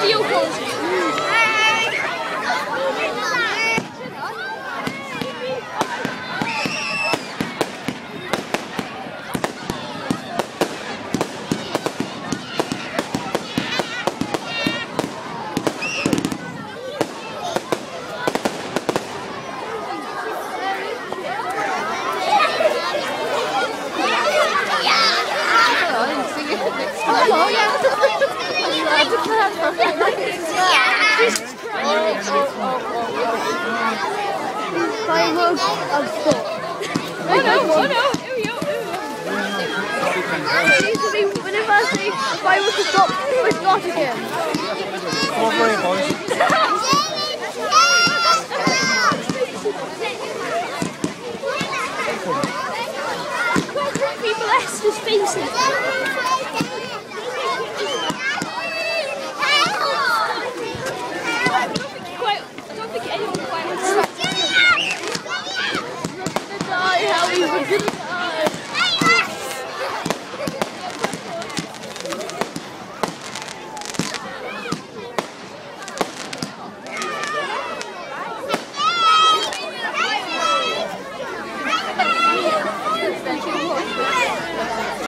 video calls you. Fireworks of sport. Oh no, Whenever I say fireworks stop, we start again.